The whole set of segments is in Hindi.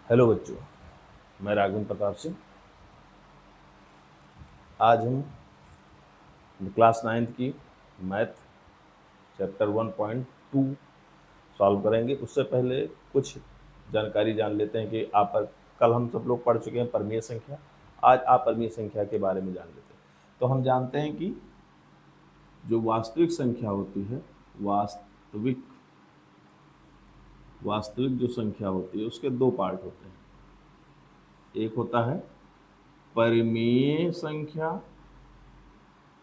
हेलो बच्चों, मैं राघवेंद्र प्रताप सिंह। आज हम क्लास 9th की मैथ चैप्टर 1.2 सॉल्व करेंगे। उससे पहले कुछ जानकारी जान लेते हैं कि कल हम सब लोग पढ़ चुके हैं परमीय संख्या। आज अपरमीय संख्या के बारे में जान लेते हैं। तो हम जानते हैं कि जो वास्तविक संख्या होती है, वास्तविक वास्तविक जो संख्या होती है उसके दो पार्ट होते हैं। एक होता है परिमेय संख्या।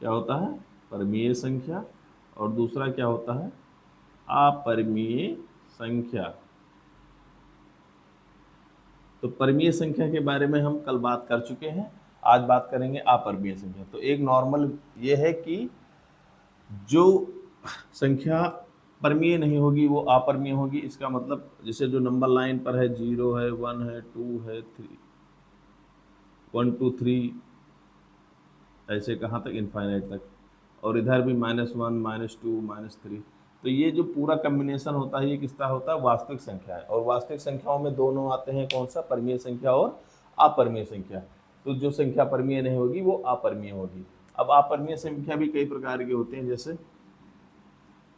क्या होता है? परमीय संख्या। और दूसरा क्या होता है? अपरिमेय संख्या। तो परिमेय संख्या के बारे में हम कल बात कर चुके हैं। आज बात करेंगे अपरिमेय संख्या। तो एक नॉर्मल ये है कि जो संख्या परमीय नहीं होगी वो अपरिमेय होगी। इसका मतलब जैसे जो नंबर लाइन पर है, 0 है, 1 है, 2 है, 3, 1 2 3, ऐसे कहाँ तक, इनफाइनाइट तक। और इधर भी -1, -2, -3। तो ये जो पूरा कम्बिनेशन होता है ये किसका होता है? वास्तविक संख्या है। और वास्तविक संख्याओं में दोनों आते हैं, कौन सा? परमीय संख्या और अपरिमेय संख्या। तो जो संख्या परमीय नहीं होगी वो अपरिमेय होगी। अब अपरिमेय संख्या भी कई प्रकार के होते हैं। जैसे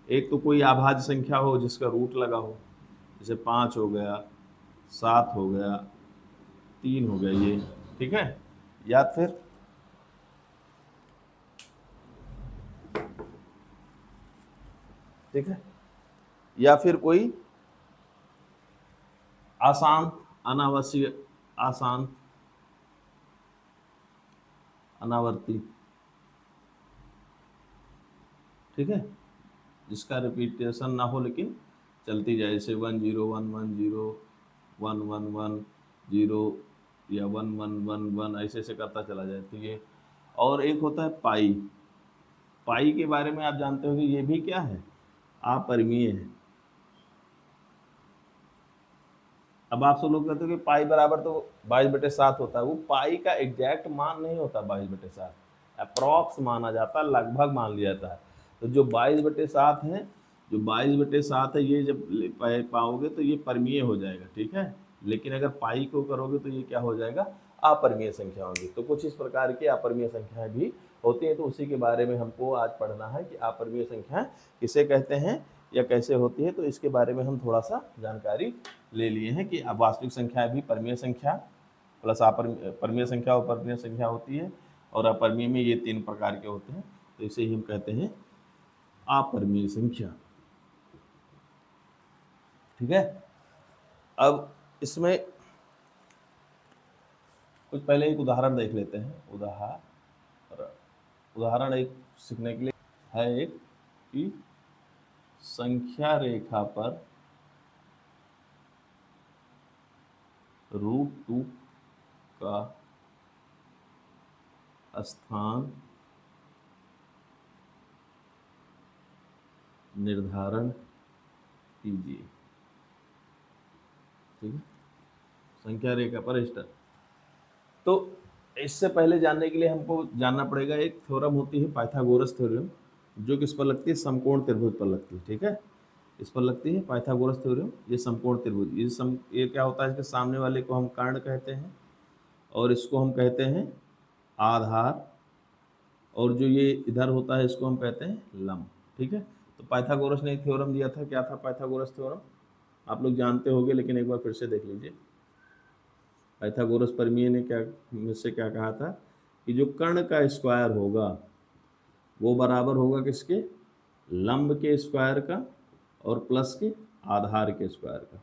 एक तो कोई अभाज्य संख्या हो जिसका रूट लगा हो, जैसे 5 हो गया, 7 हो गया, 3 हो गया, ये ठीक है। या फिर ठीक है, या फिर कोई अशांत, अनावश्यक, अशांत, अनावर्ती, ठीक है, जिसका रिपीटेशन ना हो लेकिन चलती जाए। जैसे 1 0 1 1 0, 1 1 1 0, या 1 1 1 1, ऐसे ऐसे करता चला जाए। तो ये, और एक होता है पाई। पाई के बारे में आप जानते हो कि ये भी क्या है? अपरिमेय है। अब आप सब लोग कहते हो कि पाई बराबर तो 22/7 होता है। वो पाई का एग्जैक्ट मान नहीं होता 22/7, अप्रॉक्स माना जाता है, लगभग मान लिया जाता है। तो जो 22/7 है, जो 22/7 है, ये जब पाओगे तो ये परमीय हो जाएगा, ठीक है। लेकिन अगर पाई को करोगे तो ये क्या हो जाएगा? अपरिमेय संख्या होगी। तो कुछ इस प्रकार की अपरिमेय संख्याएं भी होती हैं। तो उसी के बारे में हमको आज पढ़ना है कि अपरिमेय संख्या किसे कहते हैं या कैसे होती है। तो इसके बारे में हम थोड़ा सा जानकारी ले लिए हैं कि अब वास्तविक संख्या भी परमीय संख्या प्लस परमीय संख्या और अपरिमेय संख्या होती है। और अपरिमेय में ये 3 प्रकार के होते हैं। तो इसे ही हम कहते हैं अपरिमेय संख्या, ठीक है। अब इसमें कुछ पहले एक उदाहरण देख लेते हैं। उदाहरण एक सीखने के लिए है एक कि संख्या रेखा पर √2 का स्थान निर्धारण कीजिए, ठीक है। संख्या रेखा पर स्तर। तो इससे पहले जानने के लिए हमको जानना पड़ेगा, एक थ्योरम होती है पाइथागोरस थ्योरम, जो किस पर लगती है? समकोण त्रिभुज पर लगती है, ठीक है। इस पर लगती है पाइथागोरस थ्योरम। ये समकोण त्रिभुज, ये क्या होता है? इसके सामने वाले को हम कर्ण कहते हैं और इसको हम कहते हैं आधार, और जो ये इधर होता है इसको हम कहते हैं लंब, ठीक है। तो पाइथागोरस ने एक थ्योरम दिया था। क्या था पाइथागोरस थ्योरम? आप लोग जानते होंगे, लेकिन एक बार फिर से देख लीजिए। पाइथागोरस परमीय ने क्या मुझसे क्या कहा था कि जो कर्ण का स्क्वायर होगा वो बराबर होगा किसके? लंब के स्क्वायर का और प्लस के आधार के स्क्वायर का।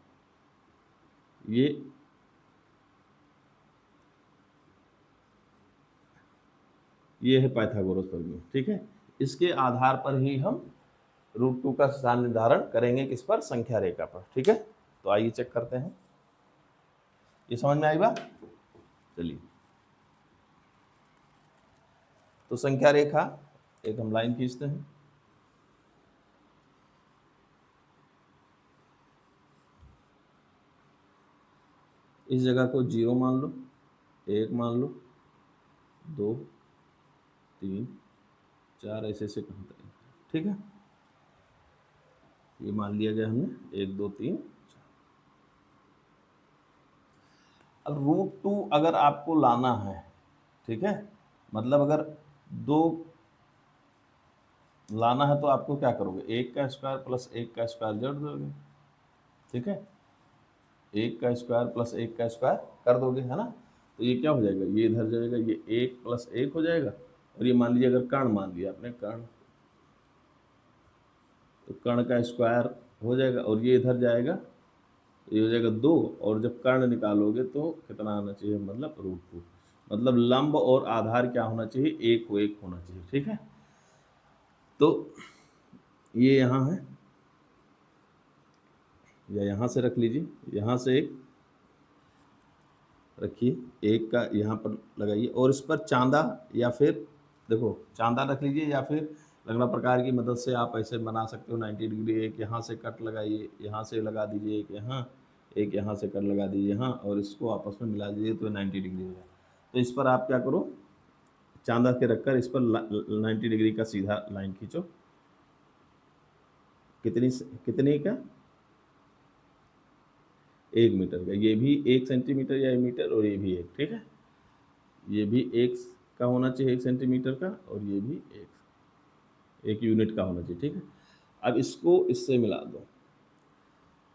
ये है पाइथागोरस प्रमेय, ठीक है। इसके आधार पर ही हम √2 का स्थान निर्धारण करेंगे, किस पर? संख्या रेखा पर, ठीक है। तो आइए चेक करते हैं। ये समझ में आई बात? चलिए, तो संख्या रेखा एक हम लाइन खींचते हैं। इस जगह को 0 मान लो, 1 मान लो, 2 3 4, ऐसे ऐसे कहाँ तक, ठीक है। ये मान लिया गया हमने 1 2 3 4। अब √2 अगर आपको लाना है, ठीक है, मतलब अगर 2 लाना है तो आपको क्या करोगे, 1 का स्क्वायर प्लस 1 का स्क्वायर जोड़ दोगे, ठीक है, 1 का स्क्वायर प्लस 1 का स्क्वायर कर दोगे, है ना। तो ये क्या हो जाएगा, ये इधर जाएगा, ये 1 प्लस 1 हो जाएगा, और ये मान लीजिए अगर कर्ण मान लिया आपने कर्ण, तो कर्ण का स्क्वायर हो जाएगा, और ये इधर जाएगा, तो ये हो जाएगा 2, और जब कर्ण निकालोगे तो कितना आना चाहिए, मतलब √2, मतलब लंब और आधार क्या होना चाहिए, 1 को 1 होना चाहिए, ठीक है। तो ये यहाँ है, या यहाँ से रख लीजिए, यहाँ से एक रखिए, 1 का यहाँ पर लगाइए, और इस पर चांदा, या फिर देखो चांदा रख लीजिए, या फिर लंगड़ा प्रकार की मदद से आप ऐसे बना सकते हो 90 डिग्री, एक यहाँ से कट लगाइए, यहाँ से लगा दीजिए एक यहाँ से कट लगा दीजिए यहाँ, और इसको आपस में मिला दीजिए तो 90 डिग्री हो जाए। तो इस पर आप क्या करो, चांदा के रखकर इस पर 90 डिग्री का सीधा लाइन खींचो, कितनी का, 1 मीटर का, ये भी 1 सेंटीमीटर या 1 मीटर, और ये भी 1, ठीक है, ये भी 1 का होना चाहिए, 1 सेंटीमीटर का, और ये भी 1 यूनिट का होना चाहिए, ठीक है। अब इसको इससे मिला दो,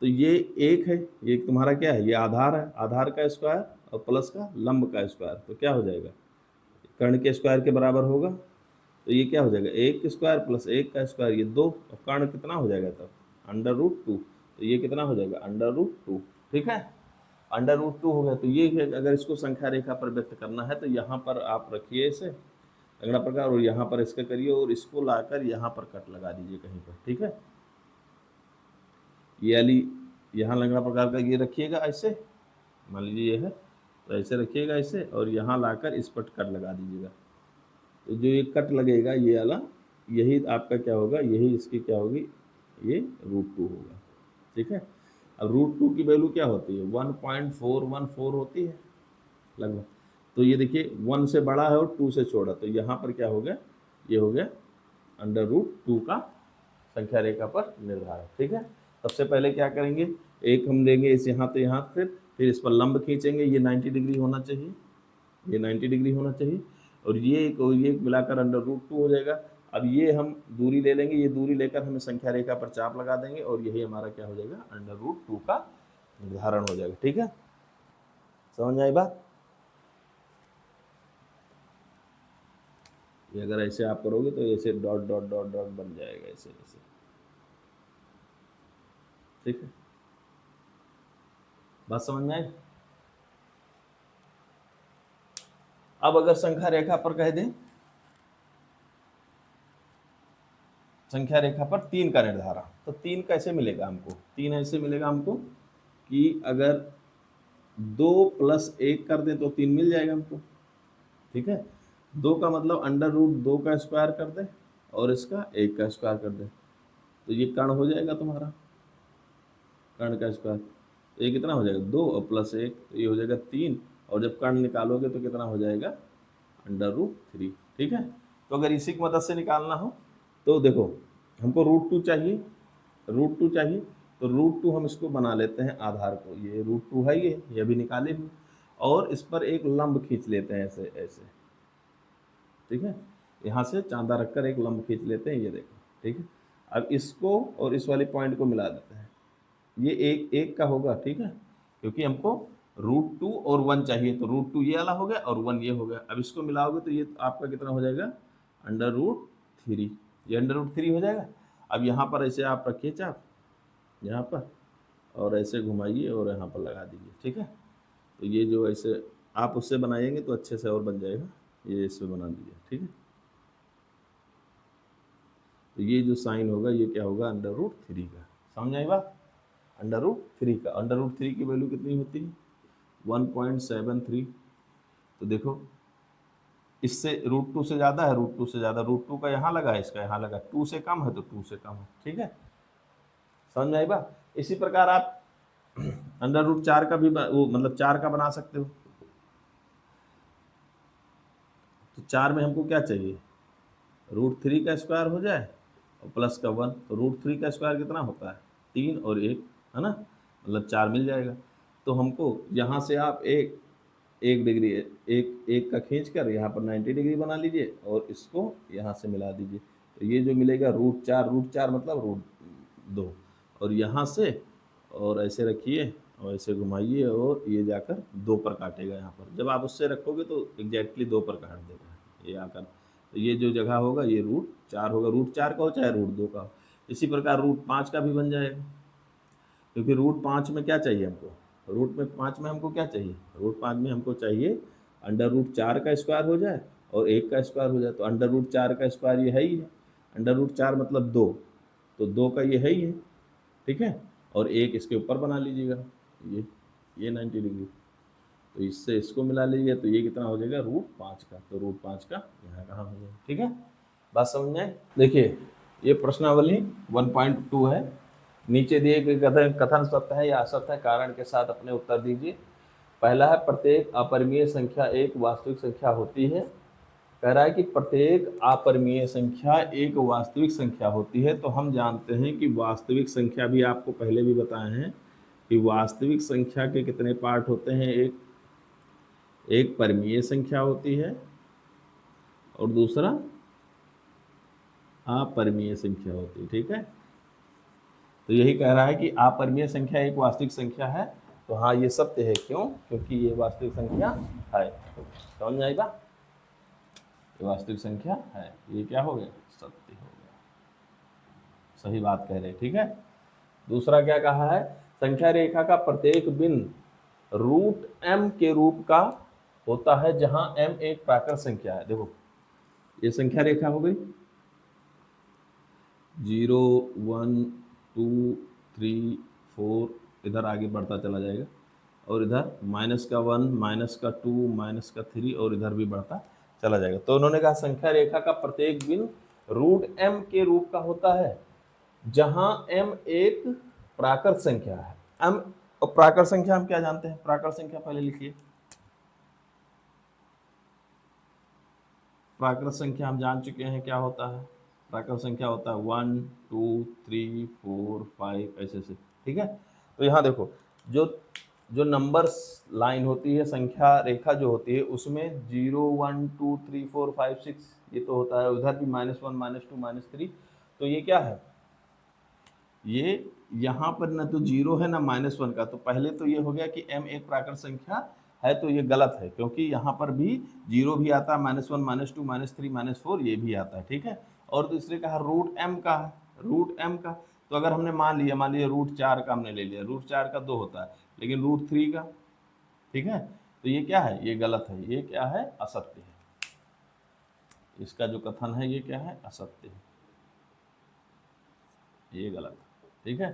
तो ये 1 है, ये तुम्हारा क्या है, ये आधार है, आधार का स्क्वायर और प्लस का लंब का स्क्वायर, तो क्या हो जाएगा, कर्ण के स्क्वायर के बराबर होगा, तो ये क्या हो जाएगा, 1 स्क्वायर प्लस 1 का स्क्वायर, ये 2, और कर्ण कितना हो जाएगा तब, √2, तो ये कितना हो जाएगा, √2, ठीक है, √2 हो गया। तो ये है, अगर इसको संख्या रेखा पर व्यक्त करना है तो यहाँ पर आप रखिए इसे लंगड़ा प्रकार, और यहाँ पर इसका करिए, और इसको लाकर यहाँ पर कट लगा दीजिए कहीं पर, ठीक है, ये वाली यहाँ लंगड़ा प्रकार का ये रखिएगा ऐसे, मान लीजिए ये है, तो ऐसे रखिएगा ऐसे, और यहाँ लाकर इस पर कट लगा दीजिएगा, तो जो ये कट लगेगा ये वाला, यही आपका क्या होगा, यही इसकी क्या होगी, ये √2 होगा, ठीक है। अब √2 की वैल्यू क्या होती है, 1.414 होती है लगभग। तो ये देखिए 1 से बड़ा है और 2 से छोटा, तो यहाँ पर क्या हो गया, ये हो गया √2 का संख्या रेखा पर निर्धारण, ठीक है। सबसे पहले क्या करेंगे, एक हम लेंगे इस यहाँ तो यहाँ, फिर इस पर लंब खींचेंगे, ये 90 डिग्री होना चाहिए, ये 90 डिग्री होना चाहिए, और ये मिलाकर √2 हो जाएगा। अब ये हम दूरी ले लेंगे, ये दूरी लेकर हमें संख्या रेखा पर चाप लगा देंगे, और यही हमारा क्या हो जाएगा, √2 का निर्धारण हो जाएगा, ठीक है, समझ आई बात। ये अगर ऐसे आप करोगे तो ऐसे डॉट डॉट डॉट डॉट बन जाएगा, ऐसे ऐसे, ठीक है, बात समझ में आई। अब अगर संख्या रेखा पर कह दें, संख्या रेखा पर 3 का निर्धारण, तो 3 कैसे मिलेगा हमको, 3 ऐसे मिलेगा हमको कि अगर 2 + 1 कर दें तो 3 मिल जाएगा हमको, ठीक है। 2 का मतलब √2 का स्क्वायर कर दें, और इसका 1 का स्क्वायर कर दें, तो ये कर्ण हो जाएगा तुम्हारा, कर्ण का स्क्वायर, तो ये कितना हो जाएगा, 2 और +1, तो ये हो जाएगा 3, और जब कर्ण निकालोगे तो कितना हो जाएगा, √3, ठीक है। तो अगर इसी की मदद से निकालना हो तो देखो, हमको √2 चाहिए, √2 चाहिए, तो √2 हम इसको बना लेते हैं आधार को, ये √2 है, ये अभी निकाले हुए, और इस पर एक लंब खींच लेते हैं ऐसे ऐसे, ठीक है, यहाँ से चांदा रखकर एक लंब खींच लेते हैं, ये देखो, ठीक है। अब इसको और इस वाले पॉइंट को मिला देते हैं, ये एक एक का होगा, ठीक है, क्योंकि हमको √2 और 1 चाहिए, तो √2 ये वाला हो गया और 1 ये हो गया। अब इसको मिलाओगे तो ये आपका कितना हो जाएगा, √3, ये √3 हो जाएगा। अब यहाँ पर ऐसे आप रखिए चाप यहाँ पर, और ऐसे घुमाइए और यहाँ पर लगा दीजिए, ठीक है। तो ये जो ऐसे आप उससे बनाएंगे तो अच्छे से और बन जाएगा, ये इससे बना दीजिए, ठीक है। तो ये जो साइन होगा ये क्या होगा, √3 का, समझ आई बात, √3 का, √3 की वैल्यू कितनी होती है, 1.73। तो देखो इससे √2 से ज़्यादा है, √2 से ज़्यादा, √2 का यहाँ लगा है, इसका यहाँ लगा, 2 से कम है तो 2 से कम है, ठीक है, समझ में आई बात। इसी प्रकार आप √4 का भी वो मतलब 4 का बना सकते हो। तो 4 में हमको क्या चाहिए, √3 का स्क्वायर हो जाए और प्लस का 1, तो √3 का स्क्वायर कितना होता है, 3 और 1, है ना, मतलब 4 मिल जाएगा। तो हमको यहाँ से आप एक डिग्री एक का खींच कर यहाँ पर 90 डिग्री बना लीजिए और इसको यहाँ से मिला दीजिए। तो ये जो मिलेगा √4 मतलब √2, और यहाँ से और ऐसे रखिए और ऐसे घुमाइए और ये जाकर 2 पर काटेगा यहाँ पर। जब आप उससे रखोगे तो एग्जैक्टली 2 पर काट देगा ये आकर। तो ये जो जगह होगा ये √4 होगा, √4 का हो चाहे √2 का हो। इसी प्रकार √5 का भी बन जाएगा, क्योंकि √5 में क्या चाहिए हमको, √5 में हमको क्या चाहिए, √5 में हमको चाहिए √4 का स्क्वायर हो जाए और 1 का स्क्वायर हो जाए। तो √4 का स्क्वायर ये है ही है, √4 मतलब 2, तो 2 का ये है ही है, ठीक है। और 1 इसके ऊपर बना लीजिएगा, ये 90 डिग्री, तो इससे इसको मिला लीजिए तो ये कितना हो जाएगा √5 का। तो √5 का यहाँ कहाँ हो जाएगा, ठीक है। बात समझ में आए। देखिए ये प्रश्नावली 1.2 है। नीचे दिए गए कथन सत्य है या असत्य है, कारण के साथ अपने उत्तर दीजिए। पहला है प्रत्येक अपरिमेय संख्या एक वास्तविक संख्या होती है। कह रहा है कि प्रत्येक अपरिमेय संख्या एक वास्तविक संख्या होती है। तो हम जानते हैं कि वास्तविक संख्या भी आपको पहले भी बताए हैं कि वास्तविक संख्या के कितने पार्ट होते हैं, एक परिमेय संख्या होती है और दूसरा अपरिमेय संख्या होती है, ठीक है। तो यही कह रहा है कि अपरिमेय संख्या एक वास्तविक संख्या है। तो हाँ ये सत्य है, क्यों, क्योंकि ये वास्तविक संख्या है। समझ में आएगा, ये वास्तविक संख्या है, ये क्या हो गया, सत्य हो गया, सही बात कह रहे हैं, ठीक है। दूसरा क्या कहा है, संख्या रेखा का प्रत्येक बिंदु √m के रूप का होता है जहां m एक प्राकृत संख्या है। देखो ये संख्या रेखा हो गई, 0 1 2 3 4 इधर आगे बढ़ता चला जाएगा और इधर -1 -2 -3 और इधर भी बढ़ता चला जाएगा। तो उन्होंने कहा संख्या रेखा का प्रत्येक बिंदु √m के रूप का होता है जहां m एक प्राकृत संख्या है। m और प्राकृत संख्या हम क्या जानते हैं, प्राकृत संख्या पहले लिखिए। प्राकृत संख्या हम जान चुके हैं क्या होता है, प्राकृत संख्या होता है 1 2 3 4 5 ऐसे से, ठीक है। तो यहाँ देखो जो नंबर्स लाइन होती है, संख्या रेखा जो होती है उसमें 0 1 2 3 4 5 6 ये तो होता है, उधर भी -1 -2 -3। तो ये क्या है, ये यहाँ पर ना तो 0 है ना -1 का। तो पहले तो ये हो गया कि m एक प्राकृत संख्या है, तो ये गलत है क्योंकि यहाँ पर भी 0 भी आता है, -1 -2 -3 -4 ये भी आता है, ठीक है। और दूसरे कहा √m का है, √m का। तो अगर हमने मान लिया √4 का हमने ले लिया, √4 का 2 होता है लेकिन √3 का, ठीक है। तो ये क्या है, ये गलत है, ये क्या है, असत्य है। इसका जो कथन है ये क्या है, असत्य है, ये गलत है, ठीक है।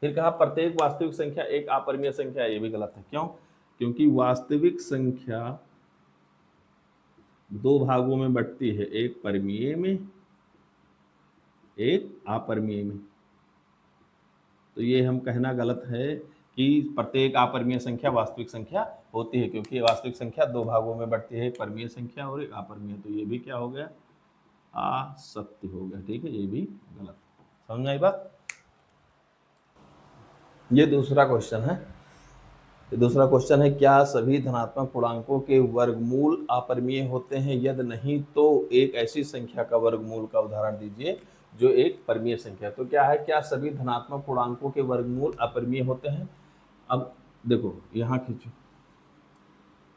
फिर कहा प्रत्येक वास्तविक संख्या एक अपरिमेय संख्या, ये भी गलत है। क्यों, क्योंकि वास्तविक संख्या 2 भागों में बंटती है, एक परिमेय में एक अपरिमेय में। तो ये हम कहना गलत है कि प्रत्येक अपरिमेय संख्या वास्तविक संख्या होती है, क्योंकि वास्तविक संख्या 2 भागों में बंटती है, एक परिमेय संख्या और एक अपरिमेय। तो ये भी क्या हो गया, असत्य हो गया, ठीक है, ये भी गलत। समझ आई बात। ये दूसरा क्वेश्चन है, दूसरा क्वेश्चन है क्या सभी धनात्मक पूर्णांकों के वर्गमूल अपरिमेय होते हैं, यदि नहीं तो एक ऐसी संख्या का वर्गमूल का उदाहरण दीजिए जो एक परिमेय संख्या। तो क्या है, क्या सभी धनात्मक पूर्णांकों के वर्गमूल अपरिमेय होते हैं। अब देखो यहाँ खींचो,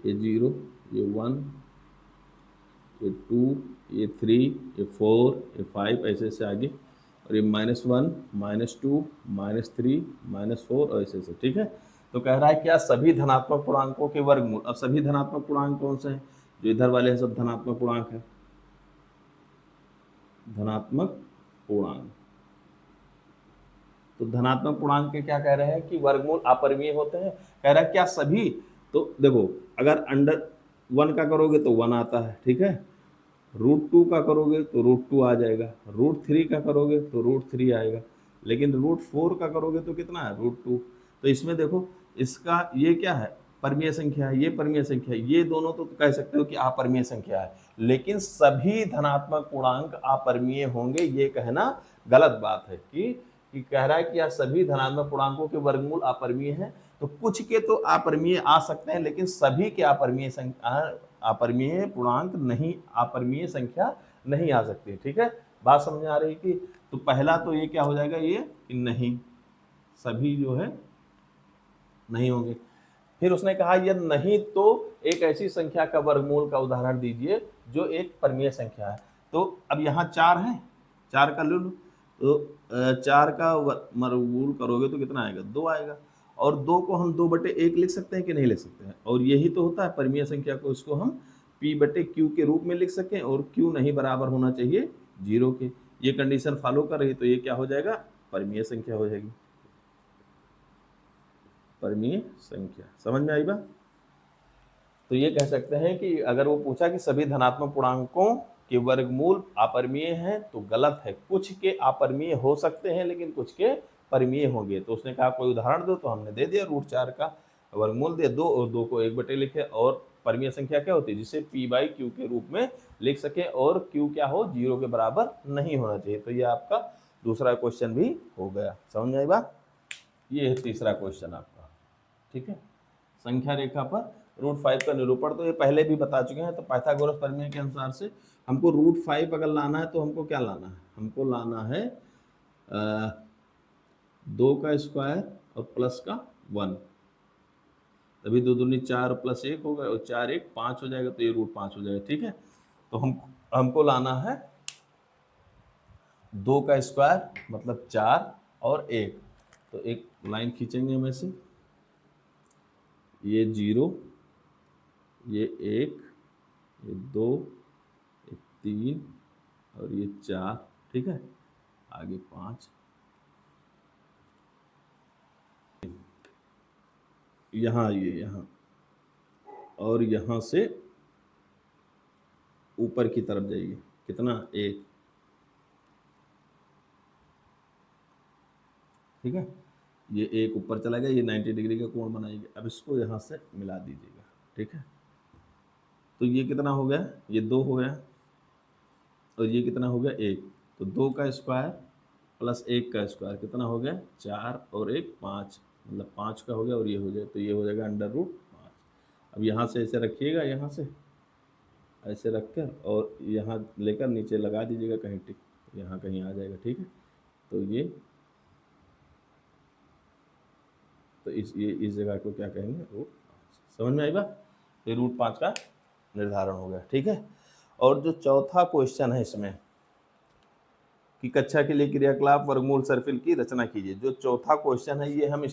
ये 0 ये 1 ये 2 ये 3 ये 4 ये 5 ऐसे से आगे, और ये -1 -2 -3 -4 और ऐसे से, ठीक है। तो कह रहा है क्या सभी धनात्मक पूर्णांकों के वर्गमूल। अब सभी धनात्मक पूर्णांक कौन से हैं, जो इधर वाले हैं सब धनात्मक पूर्णांक है, धनात्मक पूर्णांक। तो धनात्मक पूर्णांक के क्या कह रहे हैं कि वर्गमूल अपरिमेय होते हैं। कह रहा है क्या सभी, तो देखो अगर √1 का करोगे तो 1 आता है, ठीक है। √2 का करोगे तो √2 आ जाएगा, √3 का करोगे तो √3 आएगा, लेकिन √4 का करोगे तो कितना है, √2। तो इसमें देखो इसका ये क्या है, परिमेय संख्या है, ये परिमेय संख्या है, ये दोनों तो कह सकते हो कि अपरिमेय संख्या है, लेकिन सभी धनात्मक पूर्णांक अपरिमेय होंगे ये कहना गलत बात है कि कि कह रहा है कि यह सभी धनात्मक पूर्णांकों के वर्गमूल अपरिमेय हैं। तो कुछ के तो अपरिमेय आ सकते हैं, लेकिन सभी के अपरिमेय संख्या अपरिमेय पूर्णांक नहीं, अपरिमेय संख्या नहीं आ सकती। ठीक है, बात समझ में आ रही थी। तो पहला तो ये क्या हो जाएगा, ये कि नहीं, सभी जो है नहीं होंगे। फिर उसने कहा यह नहीं तो एक ऐसी संख्या का वर्गमूल का उदाहरण दीजिए जो एक परिमेय संख्या है। तो अब यहाँ 4 है, 4 का ले लो, तो 4 का वर्गमूल करोगे तो कितना आएगा, 2 आएगा। और 2 को हम 2/1 लिख सकते हैं कि नहीं लिख सकते हैं, और यही तो होता है परिमेय संख्या को, इसको हम p/q के रूप में लिख सकें, और q नहीं बराबर होना चाहिए 0 के। ये कंडीशन फॉलो कर रही, तो ये क्या हो जाएगा, परिमेय संख्या हो जाएगी, परिमेय संख्या। समझ में आई बात। तो ये कह सकते हैं कि अगर वो पूछा कि सभी धनात्मक पूर्णांकों के वर्गमूल अपरिमेय हैं तो गलत है, कुछ के अपरिमेय हो सकते हैं लेकिन कुछ के परिमेय होंगे। तो उसने कहा कोई उदाहरण दो, तो हमने दे दिया, √4 का वर्गमूल दे 2 और 2 को 1/, लिखे। और परिमेय संख्या क्या होती है, जिसे p/q के रूप में लिख सके और q क्या हो, 0 के बराबर नहीं होना चाहिए। तो ये आपका दूसरा क्वेश्चन भी हो गया। समझ में आई बात। ये है तीसरा क्वेश्चन आपका। ठीक है, संख्या रेखा पर √5 का निरूपण तो ये पहले भी बता चुके हैं। तो पाइथागोरस प्रमेय के अनुसार से हमको √5 अगर लाना है तो हमको क्या लाना है, हमको लाना है 2 का स्क्वायर और प्लस का 1, तभी 2 दूनी 4 प्लस 1 होगा, और 4 1 5 हो जाएगा, तो ये √5 हो जाएगा। ठीक है, तो हमको लाना है 2 का स्क्वायर मतलब 4 और 1। तो एक लाइन खींचेंगे हम ऐसे, ये 0, ये 1, ये 2, ये 3 और ये 4। ठीक है, आगे 5, यहाँ ये यहाँ, और यहाँ से ऊपर की तरफ जाइए, कितना, 1। ठीक है, ये 1 ऊपर चला गया, ये 90 डिग्री का कोण बनाएंगे। अब इसको यहाँ से मिला दीजिएगा। ठीक है, तो ये कितना हो गया, ये 2 हो गया, और ये कितना हो गया, 1। तो 2 का स्क्वायर प्लस 1 का स्क्वायर कितना हो गया, 4 और 1 5, मतलब 5 का हो गया, और ये हो जाए, तो ये हो जाएगा √5। अब यहाँ से ऐसे रखिएगा, यहाँ से ऐसे रख कर और यहाँ लेकर नीचे लगा दीजिएगा कहीं टिक, यहाँ कहीं आ जाएगा। ठीक है, तो ये, तो इस जगह को क्या कहेंगे, √5। समझ में आई बात। ये √5 का निर्धारण हो गया। ठीक है, और जो चौथा क्वेश्चन है इसमें कि कक्षा के लिए क्रियाकलाप वर्गमूल सर्पिल की रचना कीजिए। जो चौथा क्वेश्चन है ये हम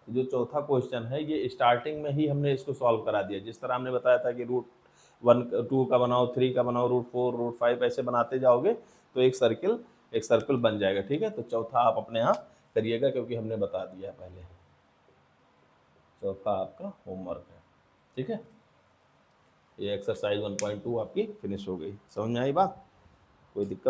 जो चौथा क्वेश्चन है ये स्टार्टिंग में ही हमने इसको सॉल्व करा दिया। जिस तरह हमने बताया था कि √1 2 का बनाओ, 3 का बनाओ, √4 √5 ऐसे बनाते जाओगे तो एक सर्कल बन जाएगा। ठीक है, तो चौथा आप अपने यहाँ करिएगा क्योंकि हमने बता दिया पहले। चौथा आपका होमवर्क है। ठीक है, ये एक्सरसाइज 1.2 आपकी फिनिश हो गई। समझ में आई बात, कोई दिक्कत